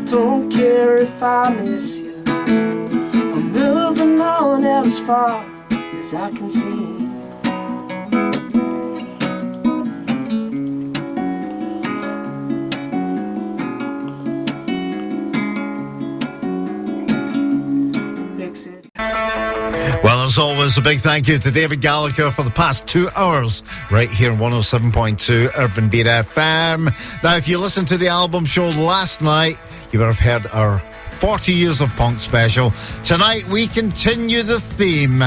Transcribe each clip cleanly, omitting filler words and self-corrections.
Don't care if I miss you. I'm moving on out as far as I can see. Well, as always, a big thank you to David Gallagher for the past 2 hours right here on 107.2 Urban Beat FM. Now, if you listened to the album show last night, you would have heard our 40 Years of Punk special. Tonight, we continue the theme.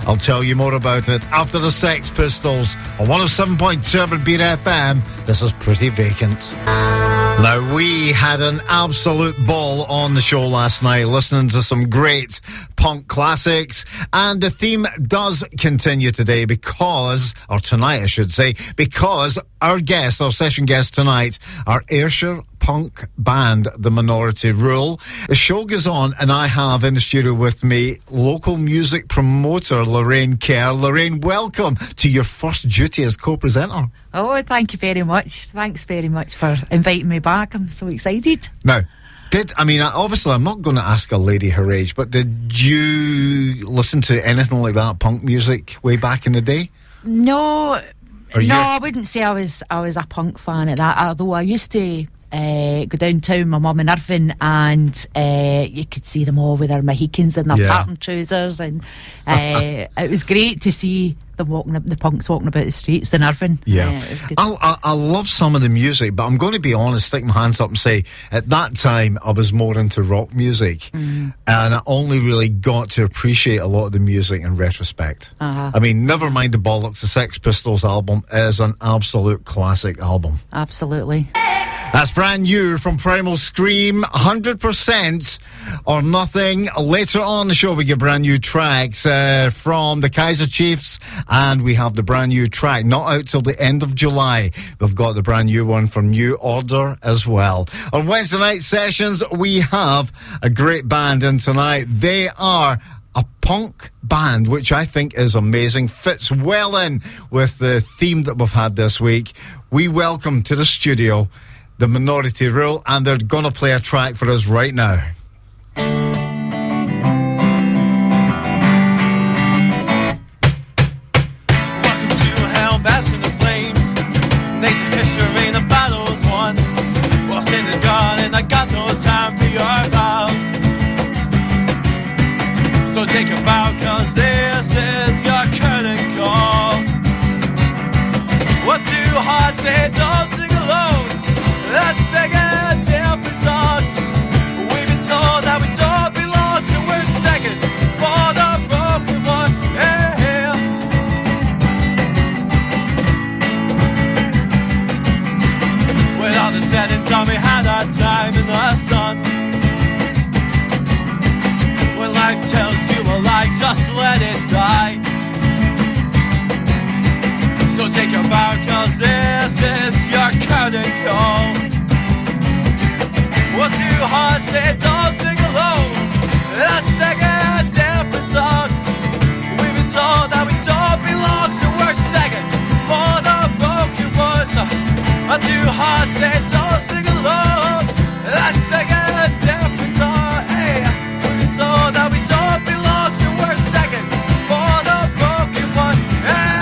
I'll tell you more about it after the Sex Pistols on 107.2 Urban Beat FM. This is Pretty Vacant. Now, we had an absolute ball on the show last night, listening to some great punk classics, and the theme does continue today because, or tonight I should say, because our guest, our session guest tonight, our Ayrshire punk band, The Minority Rule. The show goes on, and I have in the studio with me local music promoter Lorraine Kerr. Lorraine, welcome to your first duty as co-presenter. Oh, thank you very much. Thanks very much for inviting me back. I'm so excited. Now, obviously I'm not going to ask a lady her age, but did you listen to anything like that, punk music, way back in the day? No, I wouldn't say I was a punk fan at that, although I used to go downtown, my mum in Irvine, and you could see them all with their Mohicans and their tartan trousers, and it was great to see them the punks walking about the streets in Irvine. It was good. I love some of the music, but I'm going to be honest, stick my hands up and say at that time I was more into rock music, and I only really got to appreciate a lot of the music in retrospect. I mean, never mind the bollocks, the Sex Pistols album is an absolute classic album. Absolutely. That's brand new from Primal Scream, 100% or Nothing. Later on the show, we get brand new tracks from the Kaiser Chiefs, and we have the brand new track, not out till the end of July. We've got the brand new one from New Order as well. On Wednesday night sessions, we have a great band in tonight. They are a punk band, which I think is amazing, fits well in with the theme that we've had this week. We welcome to the studio The Minority Rule, and they're going to play a track for us right now. Welcome to hell, basking the flames. Nathan Fisher in the battle's won. Well, sin is gone, and I got no time for your vows. So take a bow, cause this is your curtain call. What do hearts say? Don't sing alone. Let's take a different start. We've been told that we don't belong, so we're second for the broken one. Yeah. When all is said and done, we had our time in the sun. When life tells you a lie, just let it die. So take a bow, cause this is your curtain call. What do hearts say? Don't sing alone. Let's take a different songs. We've been told that we don't belong, so we're second for the broken ones. What do hearts say? Don't sing alone. Let's take a different song. Hey, we've been told that we don't belong, so we're second for the broken one. Hey.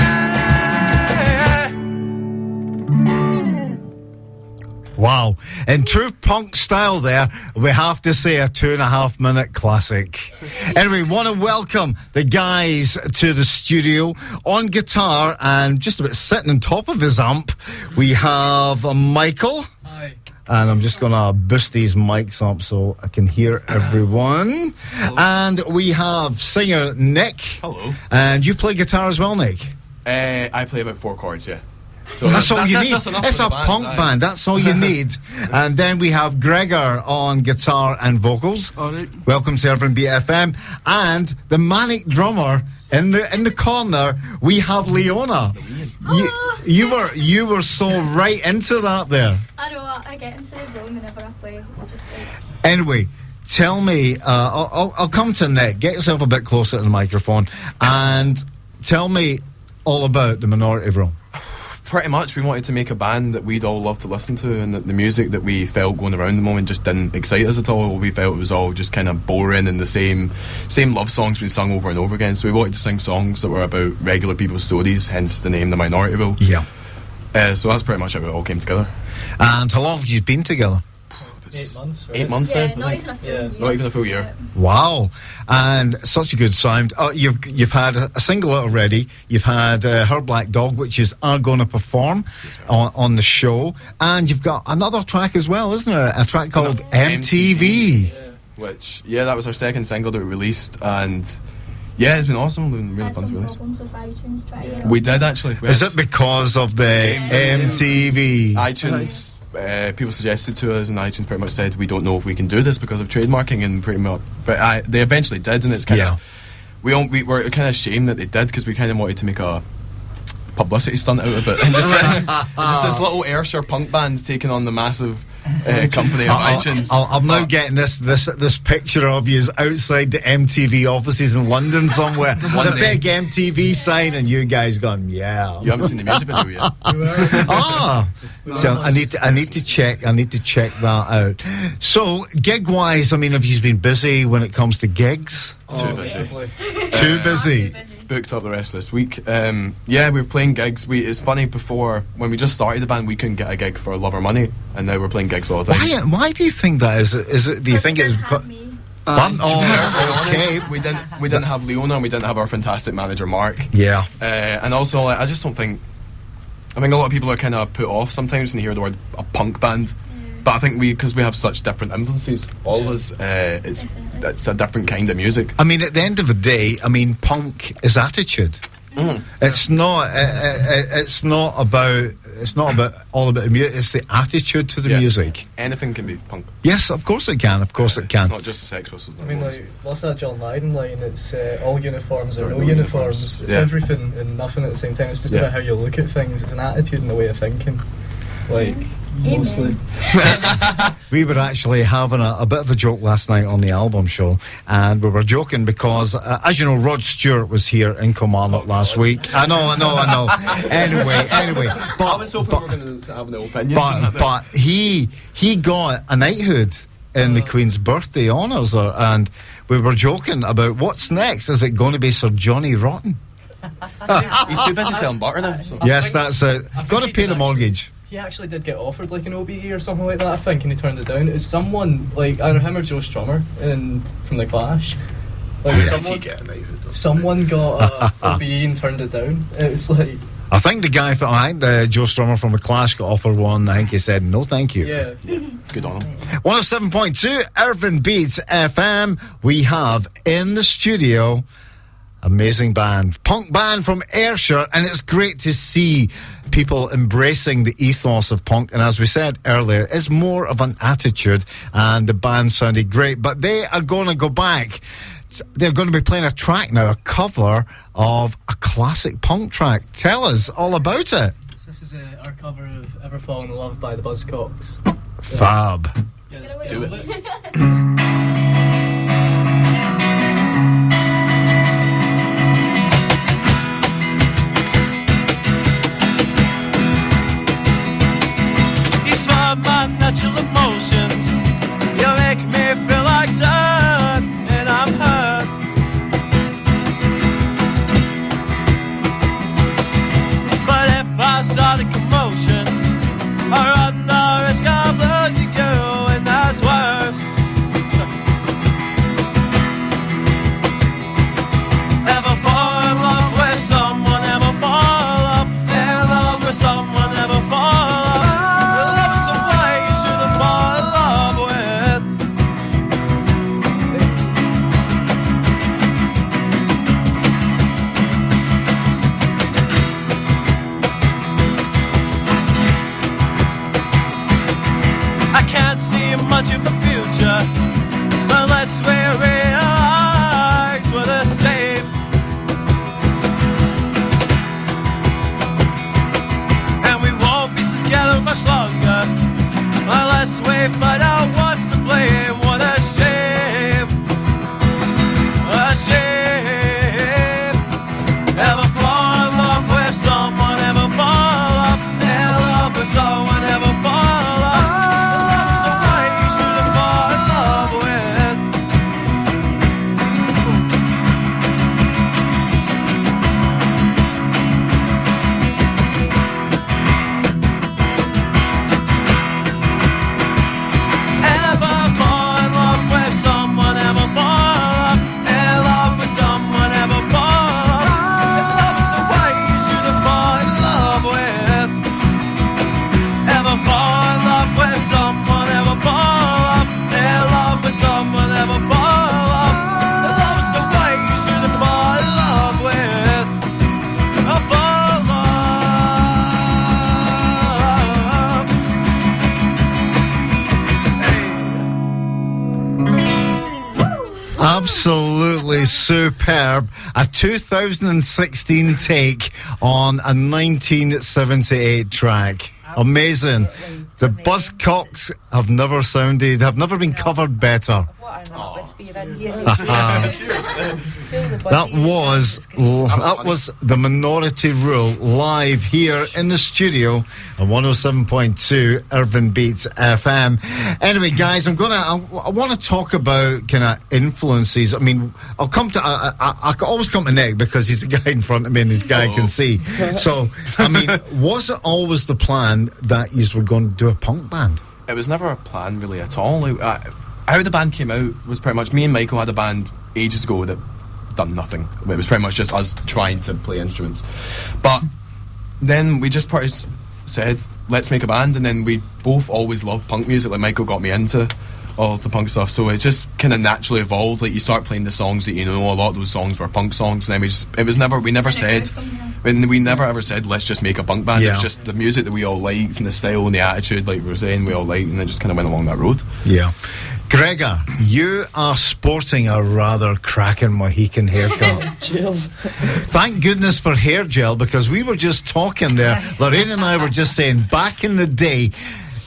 Wow. In true punk style there, we have to say a 2.5 minute classic. Anyway, want to welcome the guys to the studio. On guitar and just about sitting on top of his amp, we have Michael. Hi. And I'm just going to boost these mics up so I can hear everyone. Hello. And we have singer Nick. Hello. And you play guitar as well, Nick? I play about 4 chords, yeah. So that's all you need. Enough It's for a the punk band. That's all you need. And then we have Gregor on guitar and vocals. All right. Welcome to Urban Beat FM. And the manic drummer in the corner, we have Leona. You were so right into that there. I know, I get into the zone whenever I play. It's just like... Anyway, tell me, I'll come to Nick. Get yourself a bit closer to the microphone and tell me all about the Minority Rule. Pretty much, we wanted to make a band that we'd all love to listen to, and that the music that we felt going around the moment just didn't excite us at all. We felt it was all just kind of boring and the same love songs being sung over and over again. So we wanted to sing songs that were about regular people's stories, hence the name The Minorityville. Yeah. So that's pretty much how it all came together. And how long have you been together? 8 months. Right? 8 months Yeah, now. not even a full year. Not even a full year. Wow. And such a good sound. You've had a single already. You've had Her Black Dog, which are going to perform on the show. And you've got another track as well, isn't there? A track called MTV. Which, that was our second single that we released. And yeah, it's been awesome. It's been really Had fun to some release. problems with iTunes trying to get it We did actually. Is it because of the MTV? iTunes, people suggested to us, and iTunes pretty much said we don't know if we can do this because of trademarking, and pretty much. But they eventually did, and it's kind of we were kind of ashamed that they did, because we kind of wanted to make a publicity stunt out of it, and just this little Ayrshire punk band taking on the massive company of iTunes. I'm now getting this picture of you outside the MTV offices in London somewhere. The big MTV sign, and you guys going, yeah. You haven't seen the music video yet. So I need to check that out. So gig wise, I mean, have you been busy when it comes to gigs? Too busy. Too busy. Booked up the rest of this week. We were playing gigs. It's funny, before, when we just started the band, we couldn't get a gig for love or money, and now we're playing gigs all the time. Why do you think that is? Is it? Do you think it's because? Okay. We didn't have Leona, and we didn't have our fantastic manager Mark. Yeah. And also, I just don't think. I think a lot of people are kind of put off sometimes when they hear the word a punk band. But I think because we have such different influences, all of us, it's a different kind of music. I mean, at the end of the day, I mean, punk is attitude. It's not. It's not about. It's not about all about the music. It's the attitude to the music. Anything can be punk. Yes, of course it can. Of course it can. It's not just the Sex Pistols. I mean, like, what's that John Lydon line? It's all uniforms or no uniforms. It's everything and nothing at the same time. It's just about how you look at things. It's an attitude and a way of thinking. Like, mostly. We were actually having a bit of a joke last night on the album show, and we were joking because, as you know, Rod Stewart was here in Kilmarnock last week. I know. Anyway, but I was hoping we were going to have no opinions on that. But he got a knighthood in the Queen's birthday honours, and we were joking about what's next. Is it going to be Sir Johnny Rotten? He's too busy selling butter now. So. Yes, that's it. Got to pay the mortgage. He actually did get offered like an OBE or something like that, I think, and he turned it down. It's someone like either him or Joe Strummer from the Clash. Like someone got a OBE and turned it down. It's like, I think the guy Joe Strummer from the Clash got offered one. I think he said no, thank you. yeah. Good on him. 107.2 Irvine Beats FM. We have in the studio amazing band, punk band from Ayrshire, and it's great to see people embracing the ethos of punk. And as we said earlier, it's more of an attitude, and the band sounded great. But they are going to go back. They're going to be playing a track now, a cover of a classic punk track. Tell us all about it. This is our cover of Ever Fallen in Love by the Buzzcocks. Fab. Yeah, let's Do it. My natural emotions, you make me feel like dirt, and I'm hurt. But if I start a commotion, I run the risk of losing you, and that's worse. Ever fall in love with someone, ever fall in love with someone, ever fall. Much of the future, unless we realize we're the same. And we won't be together much longer, unless we find out what's to blame. What a shame, a shame. Ever fall in love with someone, ever fall Absolutely superb. A 2016 take on a 1978 track. Amazing. The Buzzcocks have never been covered better. That was the Minority Rule live here in the studio on 107.2 Urban Beats FM. Anyway, guys, I want to talk about kind of influences. I mean, I always come to Nick because he's the guy in front of me and this guy can see. So, I mean, was it always the plan that you were going to do a punk band? It was never a plan really at all. How the band came out was pretty much me and Michael had a band ages ago that done nothing. It was pretty much just us trying to play instruments. But then we just pretty said, let's make a band, and then we both always loved punk music. Like, Michael got me into all the punk stuff, so it just kind of naturally evolved. Like, you start playing the songs that you know, a lot of those songs were punk songs, and then we never ever said let's just make a punk band. It was just the music that we all liked and the style and the attitude, like we were saying, we all liked, and it just kind of went along that road. Yeah. Gregor, you are sporting a rather cracking Mohican haircut. Cheers. Thank goodness for hair gel, because we were just talking there. Lorraine and I were just saying, back in the day,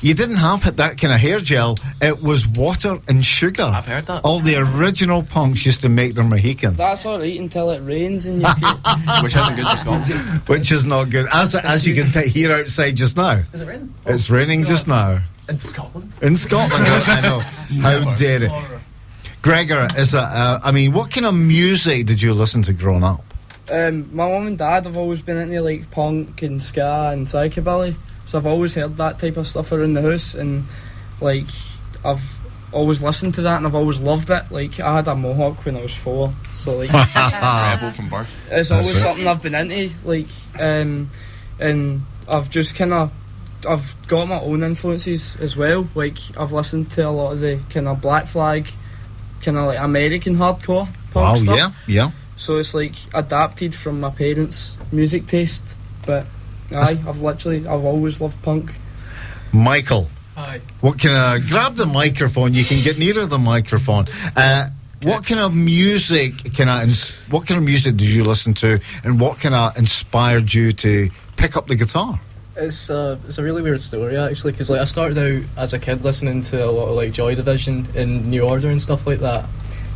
you didn't have that kind of hair gel. It was water and sugar. I've heard that. All the original punks used to make their Mohican. That's alright until it rains and you can... Which isn't good for Scotland. Which is not good. As you can see here outside just now. Is it raining? It's raining just now. In Scotland? In Scotland, I know. How dare it. Gregor, what kind of music did you listen to growing up? My mum and dad have always been into like punk and ska and psychobilly, so I've always heard that type of stuff around the house, and like I've always listened to that and I've always loved it. Like, I had a mohawk when I was 4, so like rebel from birth. It's always something I've been into, like, and I've just kind of I've got my own influences as well. Like, I've listened to a lot of the kind of Black Flag, kind of like American hardcore punk stuff. Yeah. So it's like adapted from my parents' music taste. But I've always loved punk. Michael. Hi. What kind of grab the microphone? You can get nearer the microphone. What kind of music did you listen to, and what kind of inspired you to pick up the guitar? It's a really weird story, actually, because like I started out as a kid listening to a lot of like Joy Division and New Order and stuff like that,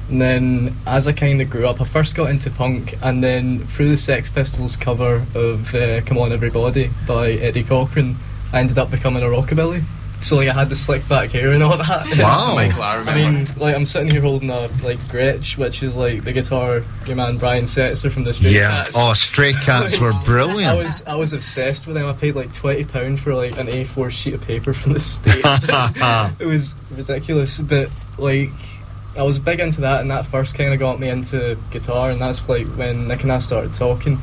and then as I kind of grew up, I first got into punk, and then through the Sex Pistols cover of Come On Everybody by Eddie Cochran, I ended up becoming a rockabilly. So like I had the slick back hair and all that. Wow. Michael, I remember. I mean, like, I'm sitting here holding a like Gretsch, which is like the guitar your man Brian Setzer from the Stray Cats. Oh, Stray Cats were brilliant. I was obsessed with them. I paid like £20 for like an A4 sheet of paper from the States. It was ridiculous, but like I was big into that, and that first kind of got me into guitar, and that's like when Nick and I started talking.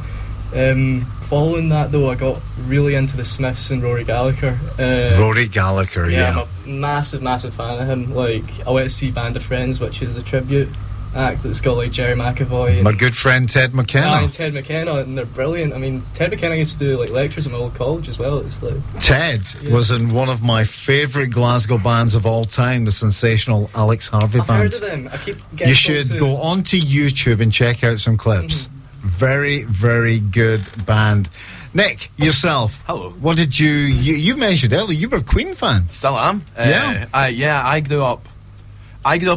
Following that though, I got really into the Smiths and Rory Gallagher. Rory Gallagher, yeah. I'm a massive fan of him. Like, I went to see Band of Friends, which is a tribute act that's got like Jerry McAvoy and my good friend Ted McKenna. And Ted McKenna, and they're brilliant. I mean, Ted McKenna used to do like lectures at my old college as well. It's like Ted was in one of my favourite Glasgow bands of all time, the sensational Alex Harvey I've band. heard of them. I keep getting You should go onto YouTube and check out some clips. Very, very good band. Nick, yourself. Hello. What did you mentioned earlier, you were a Queen fan. Still am. I grew up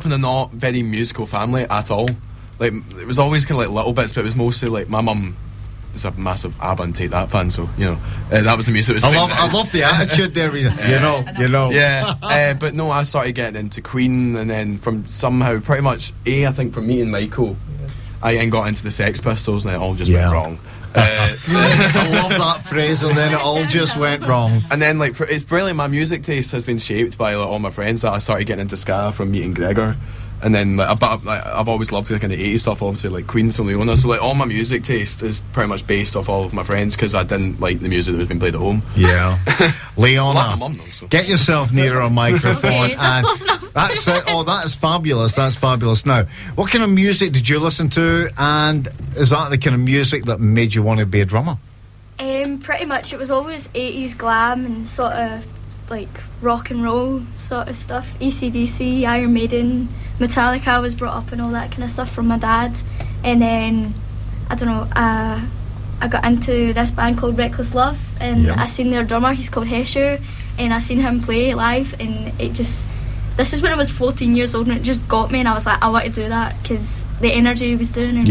in a not very musical family at all. Like, it was always kind of like little bits, but it was mostly like my mum is a massive ABBA and Take That fan, so you know that was the music. I love the attitude there. You know. Yeah, but no, I started getting into Queen, and then from somehow pretty much I think from meeting Michael, I then got into the Sex Pistols, and it all just went wrong. I love that phrase, and then it all just went wrong. And then like it's brilliant. My music taste has been shaped by like all my friends that I started getting into ska from meeting Gregor. And then I've always loved the kind of 80s stuff, obviously, like Queen from Leona. So like all my music taste is pretty much based off all of my friends, because I didn't like the music that was being played at home. Yeah. Leona, my mum though, so. Get yourself nearer a microphone. Okay, that's close enough. That's it. Oh, that is fabulous. That's fabulous. Now, what kind of music did you listen to, and is that the kind of music that made you want to be a drummer? Pretty much, it was always 80s glam and sort of like rock and roll sort of stuff. AC/DC, Iron Maiden, Metallica. I was brought up and all that kind of stuff from my dad, and then I don't know. I got into this band called Reckless Love, and I seen their drummer. He's called Ayrshire, and I seen him play live, and it just. This is when I was 14 years old, and it just got me, and I was like, I want to do that because the energy he was doing, and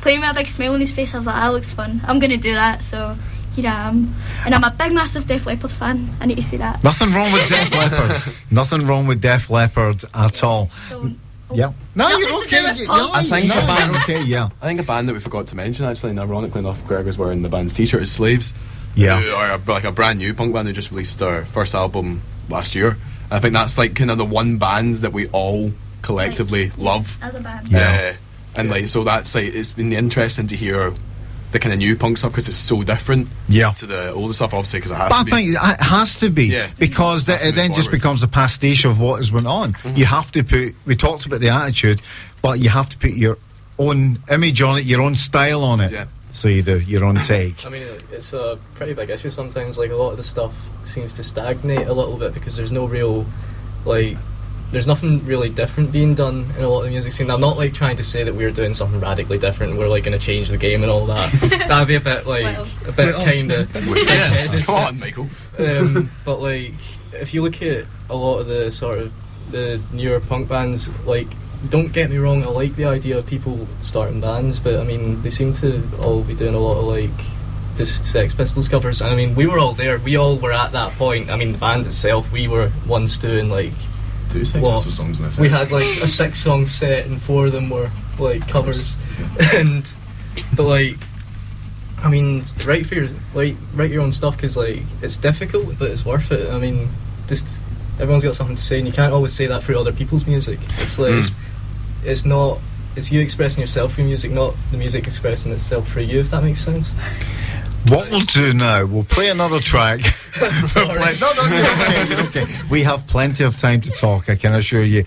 playing with a big smile on his face. I was like, that looks fun. I'm gonna do that. So here I am, and I'm a big, massive Def Leppard fan. I need to say that. Nothing wrong with Def Leppard. Nothing wrong with Def Leppard at all. So, no, you're okay. I think a band. Okay, I think a band that we forgot to mention actually, and ironically enough, Greg was wearing the band's T-shirt, is Slaves. Yeah, who are like a brand new punk band who just released their first album last year. I think that's like kind of the one band that we all collectively love as a band. And like, so that's like, it's been interesting to hear the kind of new punk stuff because it's so different to the older stuff, obviously, because it has to be. I think it has to be, because it then just becomes a pastiche of what has went on. You have to put, we talked about the attitude, but you have to put your own image on it, your own style on it. Yeah. So you do, your own take. I mean, it's a pretty big issue sometimes. Like, a lot of the stuff seems to stagnate a little bit because there's no real, like, there's nothing really different being done in a lot of the music scene. I'm not like trying to say that we're doing something radically different and we're like going to change the game and all that. That'd be a bit like a bit kind of. Come on, Michael. But like, if you look at a lot of the sort of the newer punk bands, like, don't get me wrong, I like the idea of people starting bands, but I mean, they seem to all be doing a lot of like just Sex Pistols covers, and I mean, we were all there. We all were at that point. I mean, the band itself, we were once doing like 2 Sex Pistols songs in a set. We had like a 6-song set, and 4 of them were like covers. But like, I mean, write your own stuff, because like, it's difficult, but it's worth it. I mean, just everyone's got something to say, and you can't always say that through other people's music. It's like it's you expressing yourself through music, not the music expressing itself through you, if that makes sense. What we'll do now, we'll play another track. You're okay. We have plenty of time to talk, I can assure you.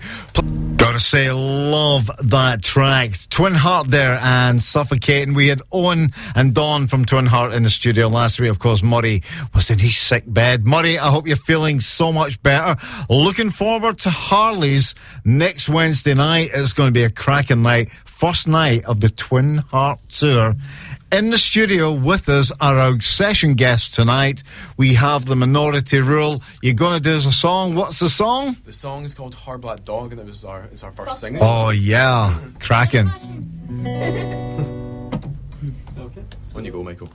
Gotta say, love that track. Twin Heart there and Suffocating. We had Owen and Dawn from Twin Heart in the studio last week. Of course, Murray was in his sick bed. Murray, I hope you're feeling so much better. Looking forward to Harley's next Wednesday night. It's going to be a cracking night. First night of the Twin Heart tour. In the studio with us are our session guests tonight. We have the Minority Rule. You're going to do us a song. What's the song? The song is called Hard Black Dog, and it's our first single. Oh, yeah. Cracking. Okay. On you go, Michael.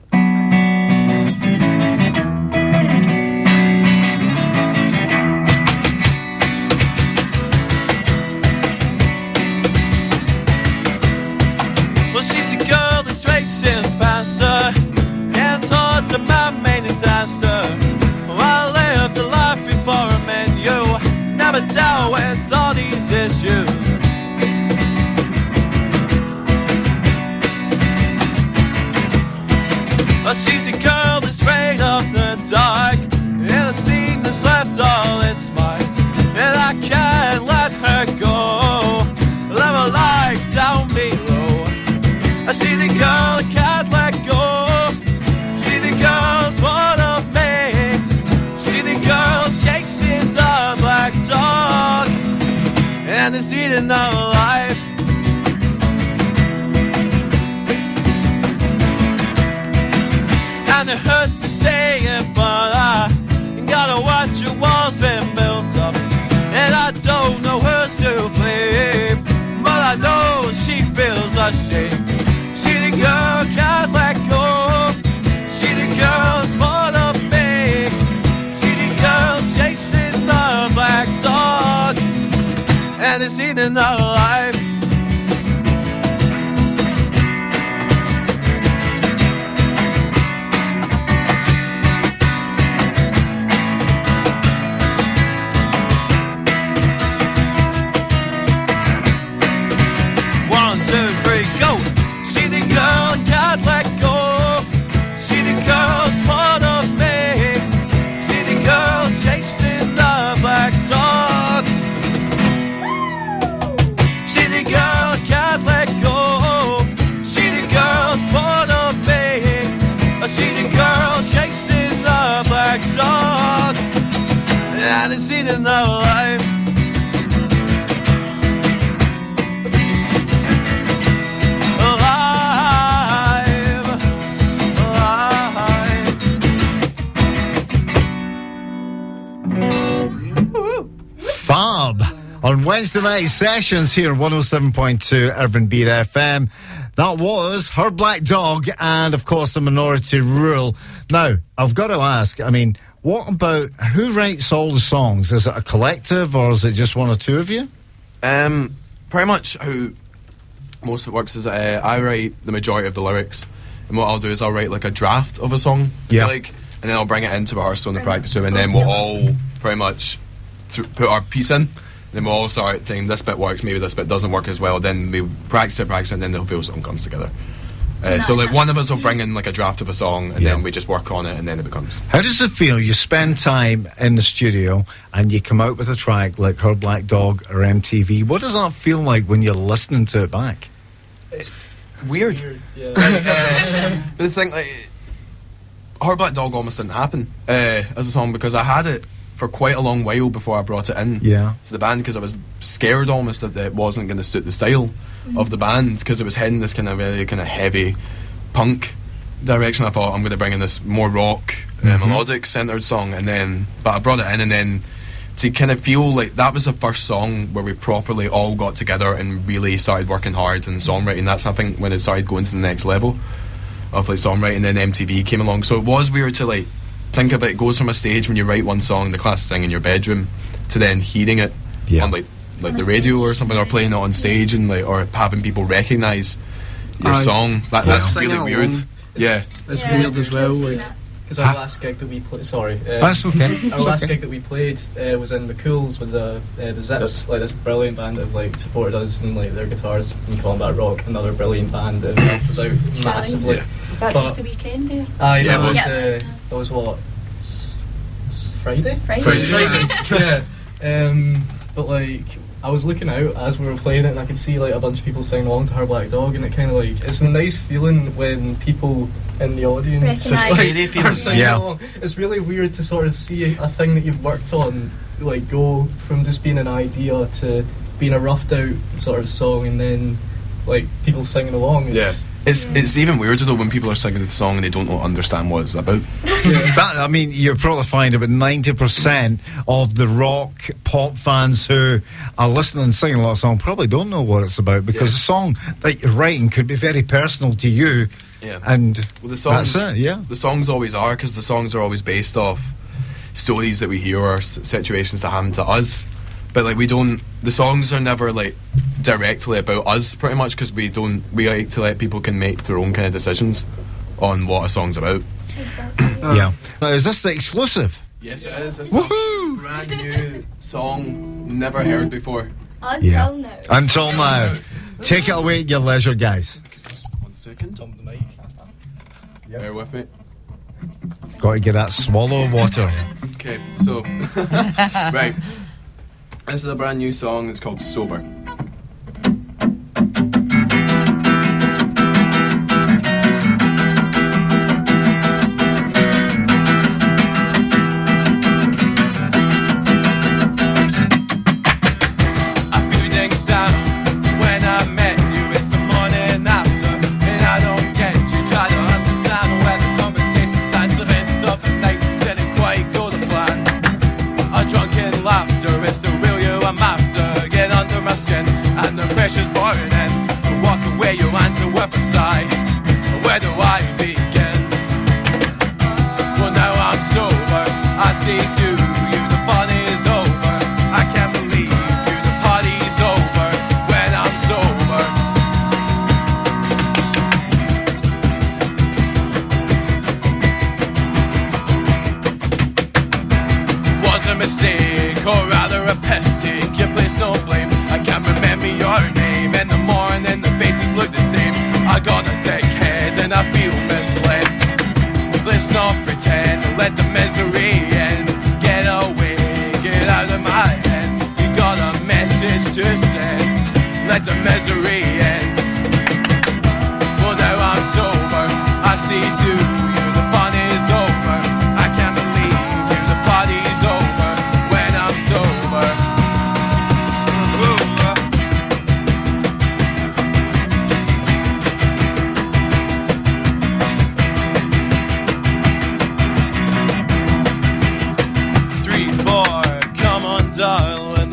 Well, she's the girl that's racing faster, and towards my main disaster. I lived a life before I met you, never dealt with all these issues. Well, she's the girl that's straight up the dark, and the scene that's left all its marks, and I can't let her go. Live a life down below. I see the girl I can't let go. See the girl's one of me. See the girl chasing the black dog, and it's eating our life. And it hurts to say it, but I gotta watch your walls been built up, and I don't know who's to blame, but I know she feels ashamed. She the girl can't let go. She the girl's one of me. She the girl chasing the black dog, and it's eating her life. See the girl on Wednesday night sessions here on 107.2 Urban Beat FM. That was Her Black Dog and, of course, The Minority Rule. Now, I've got to ask, I mean, what about, who writes all the songs? Is it a collective or is it just one or two of you? Pretty much how most of it works is I write the majority of the lyrics, and what I'll do is I'll write like a draft of a song, and then I'll bring it into rehearsal in the practice room, and then we'll all pretty much put our piece in. Then we'll all start thinking this bit works, maybe this bit doesn't work as well. Then we practice it, and then the whole song comes together. So like one of us will bring in like a draft of a song, and then we just work on it, and then it becomes. How does it feel? You spend time in the studio and you come out with a track like Her Black Dog or MTV. What does that feel like when you're listening to it back? It's weird. Yeah. But the thing, like, Her Black Dog almost didn't happen as a song because I had it for quite a long while before I brought it in to the band, because I was scared almost that it wasn't going to suit the style of the band, because it was heading this kind of really kind of heavy punk direction. I thought I'm going to bring in this more rock melodic centered song, but I brought it in, and then to kind of feel like that was the first song where we properly all got together and really started working hard in songwriting. That's I think when it started going to the next level of like songwriting. Then MTV came along, so it was weird to like think of it. It goes from a stage when you write one song, the classic thing in your bedroom, to then hearing it on like the radio or something, or playing it on stage, and like, or having people recognise your song. That's really weird. It's weird as well. Because our last gig that we played, that's okay. Our last gig that we played was in the Cools with the Zips, like this brilliant band that like supported us, and like their guitars in combat rock, another brilliant band that helped us out massively. Was that just a weekend there? That was what? Friday. But like, I was looking out as we were playing it, and I could see like a bunch of people singing along to Her Black Dog, and it kind of like, it's a nice feeling when people in the audience are singing along. It's really weird to sort of see a thing that you've worked on like go from just being an idea to being a roughed out sort of song, and then like people singing along. It's even weirder though when people are singing the song and they don't understand what it's about. I mean, you'll probably find about 90% of the rock pop fans who are listening and singing a lot of songs probably don't know what it's about, because the song that you're writing could be very personal to you. And the songs, that's it, the songs always are, because the songs are always based off stories that we hear or situations that happen to us. But like the songs are never like directly about us, pretty much, because we like to let people can make their own kind of decisions on what a song's about. Exactly. Now, is this the exclusive? Yes, it is. It's a brand new song, never heard before. Until now. Until now. Take it away at your leisure, guys. 1 second. On the mic. Bear with me. Got to get that swallow of water. Okay, so right. This is a brand new song. It's called Sober. Pressure's boring and to walk away you answer with a sigh. Where do I begin? Well, now I'm sober, I see through you, the fun is over. I can't believe you, the party's over when I'm sober. Was a mistake, or rather a mistake. You place no blame. I can't remember your name. In the morning the faces look the same. I got a thick head and I feel misled. Let's not pretend, let the misery end. Get away, get out of my head. You got a message to send. Let the misery end. Well, now I'm sober, I see through you, the fun is over. I can't believe you, the party's over when I'm sober.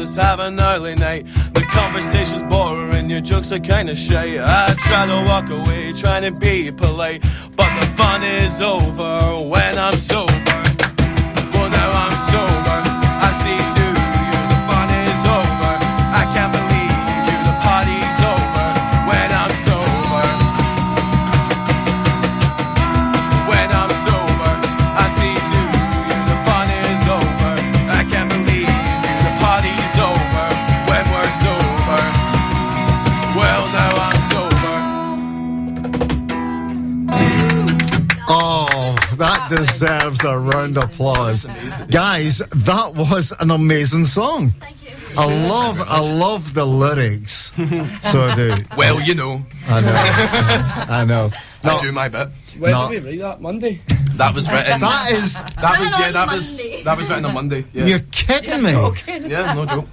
just have an early night. The conversation's boring, your jokes are kinda shy. I try to walk away, trying to be polite, but the fun is over when I'm sober. Well, now I'm sober, I see through you, the fun is over. I can't believe you, the party's over when I'm sober. When I'm sober, I see through you, the fun is over. I can't believe you, the party's over when we're sober. Well, now I'm sober. Oh, that deserves a round of applause. Guys, that was an amazing song. Thank you. I love the lyrics. So I do. Well, you know, I know. I do my bit. When No. did we write that? Monday? That was written. That is. That was written on Monday. Yeah, You're kidding me. yeah, no joke.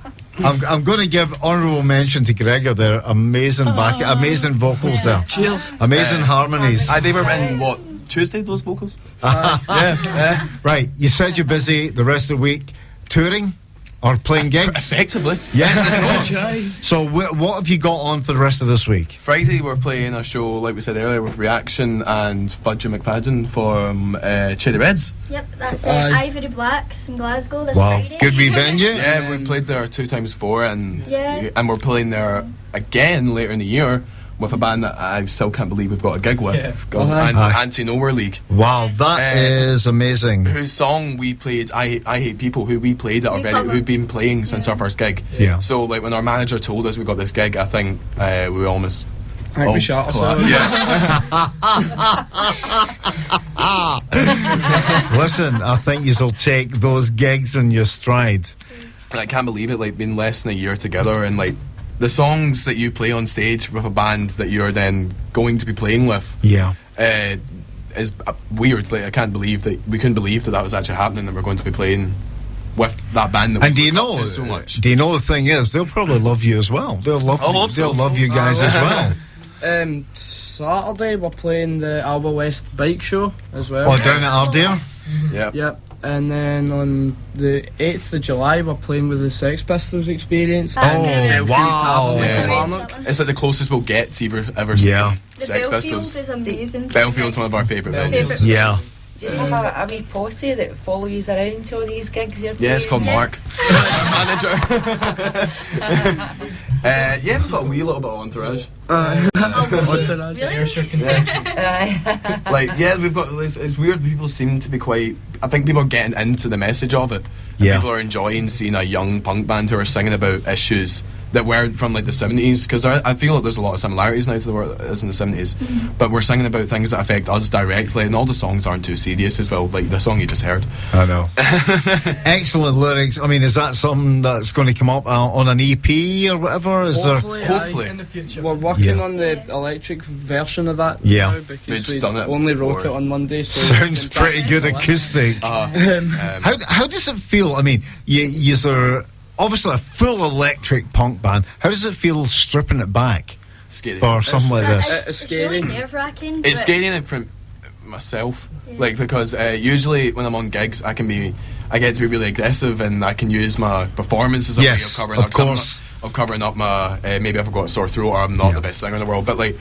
I'm going to give honourable mention to Gregor there. Amazing amazing vocals there. Cheers. Amazing harmonies. They were written what, Tuesday? Those vocals. Yeah. Right, you said you're busy the rest of the week touring or playing gigs. Effectively. Yes, of course. So what have you got on for the rest of this week? Friday we're playing a show, like we said earlier, with Reaction and Fudge and McFadden from Cherry Reds. Yep, that's Ivory Blacks in Glasgow this Wow, Friday. good wee venue. Yeah, we played there 2 times before, and Yeah. and we're playing there again later in the year with a band that I still can't believe we've got a gig with, called Anti-Nowhere League. Wow, that is amazing. Whose song we played, I Hate People, who we played it already, who've been playing since our first gig. Yeah. So like when our manager told us we got this gig, I think we almost We shot ourselves. Listen, I think you'll take those gigs in your stride. I can't believe it, like being less than a year together, and like the songs that you play on stage with a band that you're then going to be playing with. Yeah. Is weird. Like I can't believe that we couldn't believe that was actually happening, that we're going to be playing with that band that we And do you look up know? to so much. Do you know the thing is, they'll probably love you as well. They'll love. They'll love you guys as well. Saturday we're playing the Alba West bike show as well. Oh, down at Ardere. Yeah. Yep. And then on the 8th of July we're playing with the Sex Pistols Experience. That's gonna be Oh, wow. Yeah. It's like the closest we'll get to ever seen Yeah. The Sex Belfield Pistols. is amazing. Bellfield's one of our favourite venues. Yeah. Do you have a wee posse that follow you around to all these gigs you're Yeah, it's called Yeah. Mark. Manager. Yeah, we've got a wee little bit of entourage. Entourage. Really? Ayrshire contention. Like, yeah, we've got. It's weird. People seem to be quite. I think people are getting into the message of it. And Yeah. people are enjoying seeing a young punk band who are singing about issues that weren't from like the 70s, because I feel like there's a lot of similarities now to the world that is in the 70s, but we're singing about things that affect us directly, and all the songs aren't too serious as well, like the song you just heard. I know. Excellent lyrics. I mean, is that something that's going to come up on an EP or whatever? Is Hopefully. Hopefully. In the future. We're working Yeah. on the electric version of that Yeah. now, because We've we done it only wrote before. it on Monday. So Sounds we can pretty good practice acoustic. How does it feel? I mean, you're obviously a full electric punk band. How does it feel stripping it back Scary. for something like this? It's It's really scary. nerve-wracking. It's but scary in from myself, like, because usually when I'm on gigs, I get to be really aggressive, and I can use my performance as a way of Yes, covering of up. 'cause I'm course. of covering up my maybe I've got a sore throat, or I'm not the best singer in the world. But like,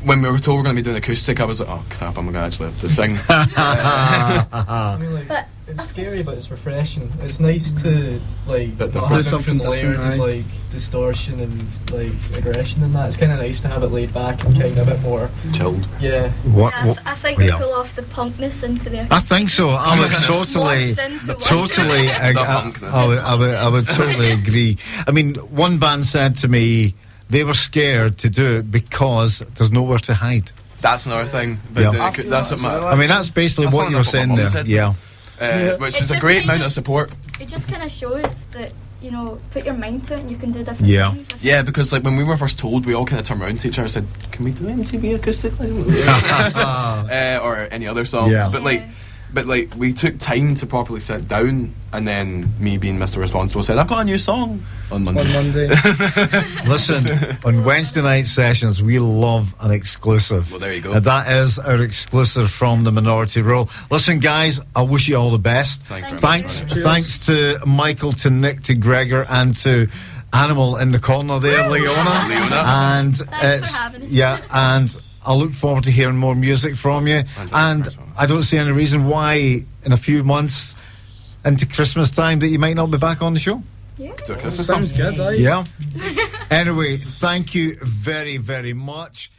when we were told we're going to be doing acoustic, I was like, oh crap, I'm going to actually have to sing. I mean, like, it's scary, but it's refreshing. It's nice to like But not do have something different layered different, of like distortion and like aggression and that. It's kind of nice to have it laid back and kind of a bit more Chilled. Yeah. What? Yeah, I think we yeah. pull off the punkness into the. I think so. I would totally, I would totally agree. I mean, one band said to me they were scared to do it because there's nowhere to hide. That's another thing. But Yeah. that's what my. I mean, that's basically That's what not you were enough what my saying mum there. said to me. Yeah. Which It is a just great kind amount of- of support. It just kind of shows that, you know, put your mind to it and you can do different Yeah. things. Yeah, because like when we were first told, we all kind of turned around to each other and said, "Can we do MTV acoustic?" Or any other songs. Yeah. But like, but like we took time to properly sit down, and then me being Mr. Responsible said, I've got a new song on Monday. Listen, on Wednesday night sessions we love an exclusive. Well, there you go. And that is our exclusive from the Minority Rule. Listen guys, I wish you all the best. Thanks to Michael, to Nick, to Gregor, and to Animal in the corner there, Leona. And Thanks for having us. yeah, and I look forward to hearing more music from you. And I don't see any reason why in a few months into Christmas time that you might not be back on the show. Yeah. Christmas Sounds good, Yeah. Anyway, thank you very, very much.